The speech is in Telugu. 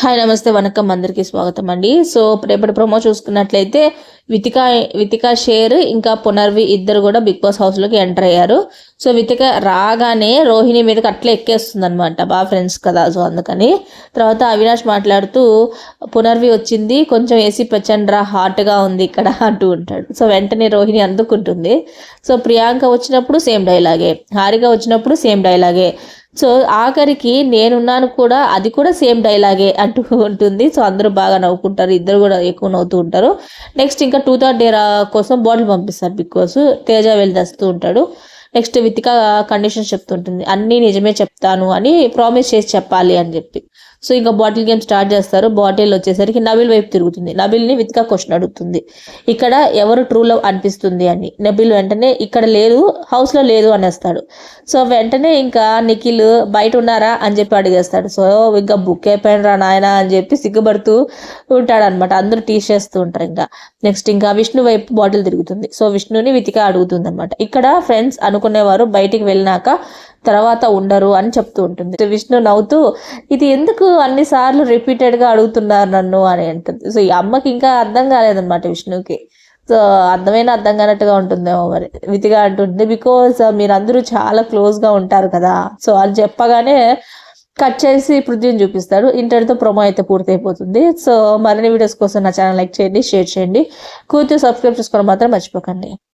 హాయ్ నమస్తే వనకం అందరికీ స్వాగతం అండి. సో రేపటి ప్రోమో చూసుకున్నట్లయితే వితిక షేర్ ఇంకా పునర్వి ఇద్దరు కూడా బిగ్ బాస్ హౌస్లోకి ఎంటర్ అయ్యారు. సో వితిక రాగానే రోహిణి మీదకి అట్లా ఎక్కేస్తుంది అనమాట, బాగా ఫ్రెండ్స్ కదా. సో అందుకని తర్వాత అవినాష్ మాట్లాడుతూ పునర్వి వచ్చింది, కొంచెం ఏసీ ప్రచండ్రా హాట్గా ఉంది ఇక్కడ అంటూ ఉంటాడు. సో వెంటనే రోహిణి అందుకుంటుంది. సో ప్రియాంక వచ్చినప్పుడు సేమ్ డైలాగే, హారిక వచ్చినప్పుడు సేమ్ డైలాగే, సో ఆఖరికి నేనున్నాను కూడా అది కూడా సేమ్ డైలాగే అంటూ ఉంటుంది. సో అందరూ బాగా నవ్వుకుంటారు, ఇద్దరు కూడా ఎక్కువ నవ్వుతూ ఉంటారు. నెక్స్ట్ ఇంకా 2/3 డే కోసం బాటిల్ పంపిస్తారు బిగ్ బాస్. తేజ వెళ్ళి తెస్తూ ఉంటాడు. నెక్స్ట్ వితిక కండిషన్స్ చెప్తుంటుంది, అన్నీ నిజమే చెప్తాను అని ప్రామిస్ చేసి చెప్పాలి అని చెప్పి. సో ఇంకా బాటిల్ గేమ్ స్టార్ట్ చేస్తారు. బాటిల్ వచ్చేసరికి నబిల్ వైపు తిరుగుతుంది. నబిల్ని వితిక క్వశ్చన్ అడుగుతుంది, ఇక్కడ ఎవరు ట్రూ లవ్ అనిపిస్తుంది అని. నబిల్ వెంటనే ఇక్కడ లేదు, హౌస్లో లేదు అనేస్తాడు. సో వెంటనే ఇంకా నిఖిల్ బయట ఉన్నారా అని చెప్పి అడిగేస్తాడు. సో ఇంకా బుక్ అయిపోయినరా నాయన అని చెప్పి సిగ్గుపడుతూ ఉంటాడనమాట. అందరూ టీచ్ చేస్తూ ఉంటారు. ఇంకా నెక్స్ట్ ఇంకా విష్ణు వైపు బాటిల్ తిరుగుతుంది. సో విష్ణుని వితిక అడుగుతుంది అనమాట. ఇక్కడ ఫ్రెండ్స్ అనుకునేవారు బయటికి వెళ్ళినాక తర్వాత ఉండరు అని చెప్తూ ఉంటుంది. విష్ణు నవ్వుతూ ఇది ఎందుకు అన్నిసార్లు రిపీటెడ్గా అడుగుతున్నారు నన్ను అని అంటుంది. సో ఈ అమ్మకి ఇంకా అర్థం కాలేదన్నమాట విష్ణుకి. సో అర్థం కానట్టుగా ఉంటుందేమో మరి. వితిగా అంటుంది, బికాజ్ మీరందరూ చాలా క్లోజ్గా ఉంటారు కదా. సో అది చెప్పగానే కట్ చేసి పృథ్వీని చూపిస్తాడు. ఇంటర్తో ప్రొమో అయితే పూర్తయిపోతుంది. సో మరిన్ని వీడియోస్ కోసం నా ఛానల్ లైక్ చేయండి, షేర్ చేయండి, కూర్చొని సబ్స్క్రైబ్ చేసుకోవడం మాత్రం మర్చిపోకండి.